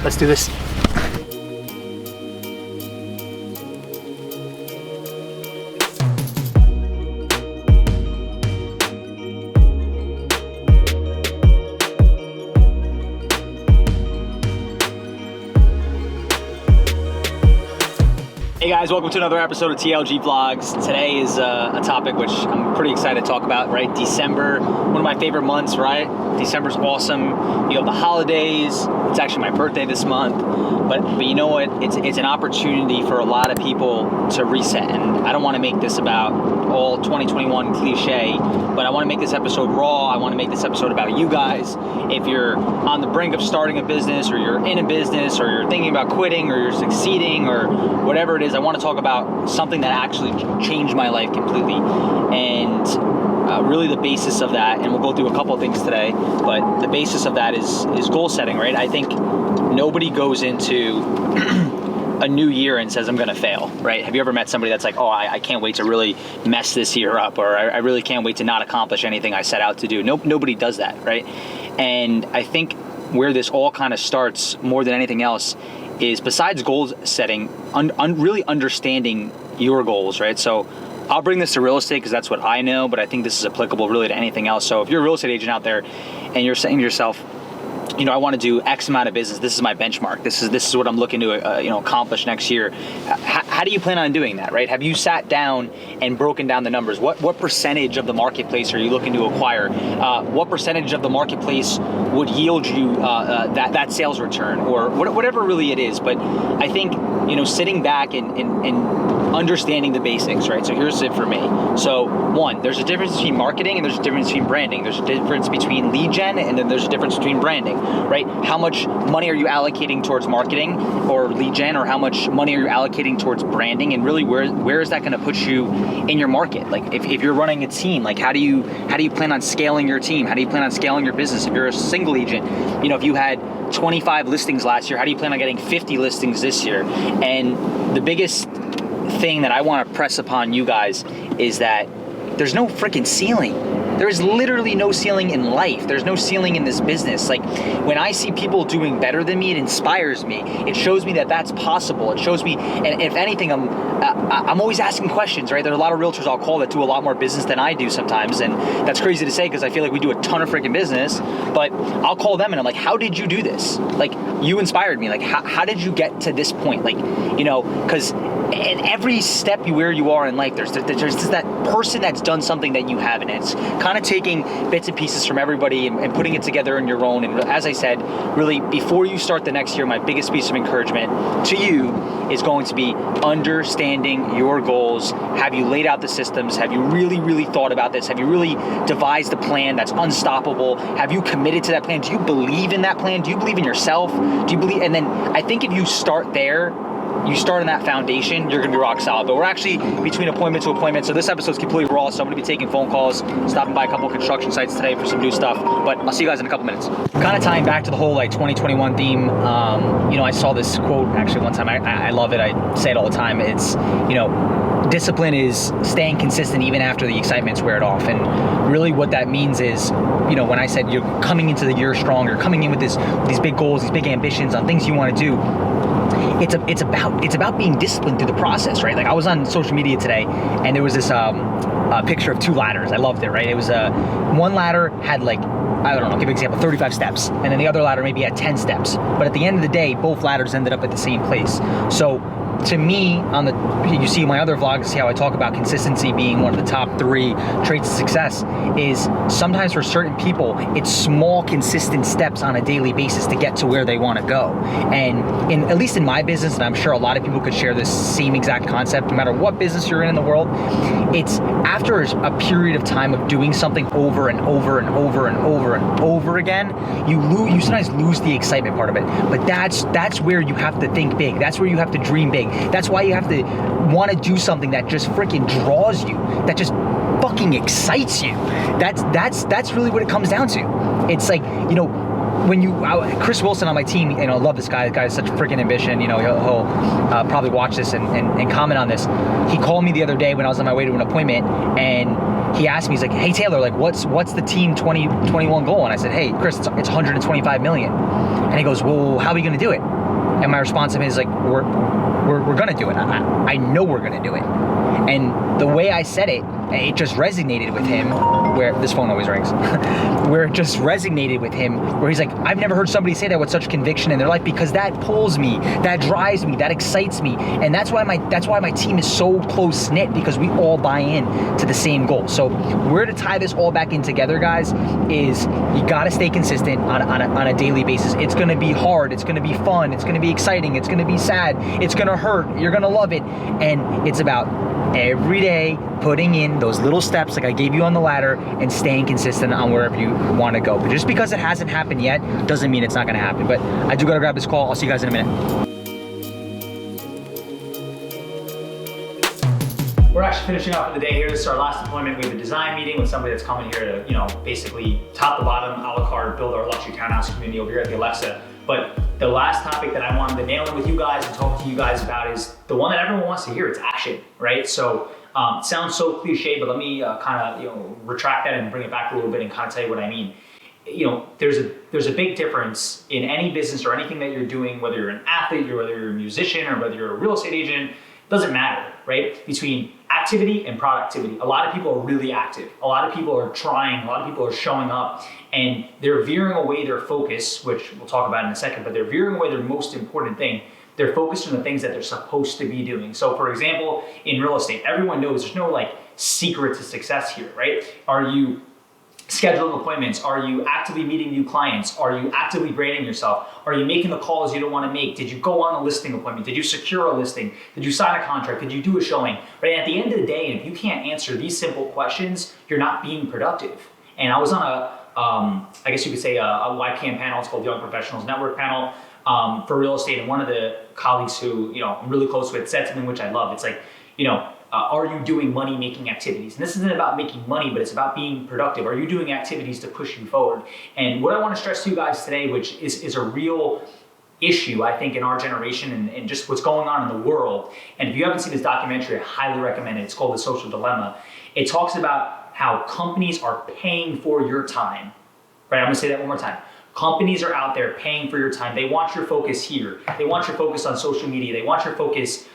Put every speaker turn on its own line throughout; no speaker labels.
Let's do this. Hey guys, welcome to another episode of TLG Vlogs. Today is a topic which I'm pretty excited to talk about, right? December, one of my favorite months, right? December's awesome. You have the holidays. It's actually my birthday this month. But you know what? It's an opportunity for a lot of people to reset. And I don't want to make this about all 2021 cliche, but I want to make this episode raw. I want to make this episode about you guys. If you're on the brink of starting a business, or you're in a business, or you're thinking about quitting, or you're succeeding, or whatever it is, I want to talk about something that actually changed my life completely. And really the basis of that, and we'll go through a couple of things today, but the basis of that is goal setting, right? I think nobody goes into a new year and says, I'm going to fail, right? Have you ever met somebody that's like, oh, I can't wait to really mess this year up, or I really can't wait to not accomplish anything I set out to do? Nobody does that, right? And I think where this all kind of starts more than anything else is, besides goal setting, really understanding your goals, right? So I'll bring this to real estate because that's what I know, but I think this is applicable really to anything else. So if you're a real estate agent out there and you're saying to yourself, you know, I want to do X amount of business. This is my benchmark. This is what I'm looking to accomplish next year. How do you plan on doing that, right? Have you sat down and broken down the numbers? What percentage of the marketplace are you looking to acquire? What percentage of the marketplace would yield you that sales return, or whatever really it is? But I think, sitting back and understanding the basics, right? So here's it for me. So one, there's a difference between marketing and there's a difference between branding. There's a difference between lead gen, and then there's a difference between branding, right? How much money are you allocating towards marketing or lead gen, or how much money are you allocating towards branding? And really, where is that going to put you in your market? Like if you're running a team, like how do you plan on scaling your team? How do you plan on scaling your business? If you're a single agent, if you had 25 listings last year, how do you plan on getting 50 listings this year? And the biggest thing that I want to press upon you guys is that there's no freaking ceiling. There's literally no ceiling in life. There's no ceiling in this business. Like, when I see people doing better than me, it inspires me. It shows me that that's possible. It shows me, and if anything, I'm always asking questions, right? There are a lot of realtors I'll call that do a lot more business than I do sometimes, and that's crazy to say because I feel like we do a ton of freaking business, but I'll call them and I'm like, how did you do this? Like, you inspired me. Like, how did you get to this point? Like, because in every step where you are in life, there's just that person that's done something that you haven't. It's kind of taking bits and pieces from everybody and putting it together in your own. And as I said, really, before you start the next year, my biggest piece of encouragement to you is going to be understanding your goals. Have you laid out the systems? Have you really, really thought about this? Have you really devised a plan that's unstoppable? Have you committed to that plan? Do you believe in that plan? Do you believe in yourself? Do you believe? And then I think if you start there, you start on that foundation, you're going to be rock solid. But we're actually between appointment to appointment, so this episode's completely raw, so I'm going to be taking phone calls, stopping by a couple of construction sites today for some new stuff, but I'll see you guys in a couple minutes. Kind of tying back to the whole 2021 theme, I saw this quote actually one time. I love it. I say it all the time. It's, discipline is staying consistent even after the excitement's weared off. And really what that means is, when I said you're coming into the year strong, you're coming in with these big goals, these big ambitions on things you want to do, it's about being disciplined through the process, right? Like, I was on social media today and there was this picture of two ladders. I loved it, right? It was one ladder had give an example, 35 steps, and then the other ladder maybe had 10 steps. But at the end of the day, both ladders ended up at the same place. So to me, you see my other vlogs, see how I talk about consistency being one of the top 3 traits of success, is sometimes for certain people, it's small, consistent steps on a daily basis to get to where they want to go. And at least in my business, and I'm sure a lot of people could share this same exact concept, no matter what business you're in the world, it's after a period of time of doing something over and over and over and over and over again, you sometimes lose the excitement part of it. But that's where you have to think big. That's where you have to dream big. That's why you have to want to do something that just freaking draws you, that just fucking excites you. That's really what it comes down to. It's like, Chris Wilson on my team, you know, I love this guy. The guy has such freaking ambition. You know, he'll probably watch this and comment on this. He called me the other day when I was on my way to an appointment, and he asked me, he's like, "Hey Taylor, like, what's the team 2021 goal?" And I said, "Hey Chris, it's 125 million." And he goes, "Well, how are we going to do it?" And my response to him is like, "We're going to do it. I know we're going to do it." And the way I said it, it just resonated with him, where this phone always rings, where it just resonated with him, where he's like, I've never heard somebody say that with such conviction in their life, because that pulls me, that drives me, that excites me. And that's why my team is so close knit, because we all buy in to the same goal. So where to tie this all back in together, guys, is you got to stay consistent on a daily basis. It's going to be hard. It's going to be fun. It's going to be exciting. It's going to be sad. It's going to hurt. You're going to love it. And it's about every day putting in those little steps like I gave you on the ladder and staying consistent on wherever you want to go. But just because it hasn't happened yet doesn't mean it's not going to happen. But I do got to grab this call. I'll see you guys in a minute. We're actually finishing up for the day here. This is our last appointment. We have a design meeting with somebody that's coming here to, you know, basically top to bottom, a la carte, build our luxury townhouse community over here at the Alexa. But the last topic that I wanted to nail in with you guys and talk to you guys about is the one that everyone wants to hear. It's action, right? So it sounds so cliche, but let me kind of retract that and bring it back a little bit and kind of tell you what I mean. You know, there's a big difference in any business or anything that you're doing, whether you're an athlete or whether you're a musician or whether you're a real estate agent. Doesn't matter, right? Between activity and productivity. A lot of people are really active. A lot of people are trying. A lot of people are showing up, and they're veering away their focus, which we'll talk about in a second, but they're veering away their most important thing. They're focused on the things that they're supposed to be doing. So for example, in real estate, everyone knows there's no like secret to success here, right? Are you scheduling appointments? Are you actively meeting new clients? Are you actively branding yourself? Are you making the calls you don't want to make? Did you go on a listing appointment? Did you secure a listing? Did you sign a contract? Did you do a showing? Right? And at the end of the day, if you can't answer these simple questions, you're not being productive. And I was on I guess you could say a YCAM panel. It's called Young Professionals Network panel for real estate. And one of the colleagues who, you know, I'm really close with said something which I love. It's like, you know, are you doing money-making activities? And this isn't about making money, but it's about being productive. Are you doing activities to push you forward? And what I want to stress to you guys today, which is a real issue, I think, in our generation and just what's going on in the world. And if you haven't seen this documentary, I highly recommend it. It's called The Social Dilemma. It talks about how companies are paying for your time. Right, I'm gonna say that one more time. Companies are out there paying for your time. They want your focus here. They want your focus on social media. They want your focus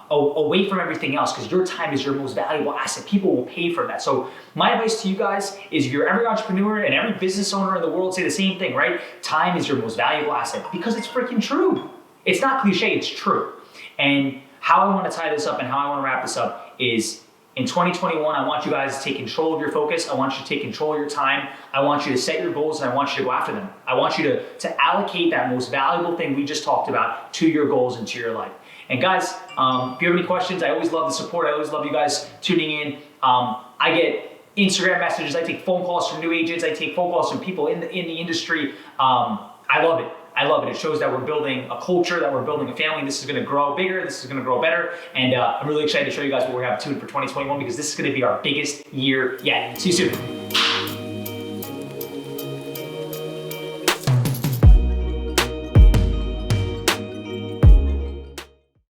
away from everything else, because your time is your most valuable asset. People will pay for that. So my advice to you guys is, if you're every entrepreneur and every business owner in the world say the same thing, right? Time is your most valuable asset, because it's freaking true. It's not cliche, it's true. And how I want to tie this up and how I want to wrap this up is, in 2021, I want you guys to take control of your focus. I want you to take control of your time. I want you to set your goals, and I want you to go after them. I want you to allocate that most valuable thing we just talked about to your goals and to your life. And guys, if you have any questions, I always love the support. I always love you guys tuning in. I get Instagram messages. I take phone calls from new agents. I take phone calls from people in the industry. I love it. I love it. It shows that we're building a culture, that we're building a family. This is going to grow bigger. This is going to grow better. And I'm really excited to show you guys what we have tuned for 2021, because this is going to be our biggest year yet. See you soon.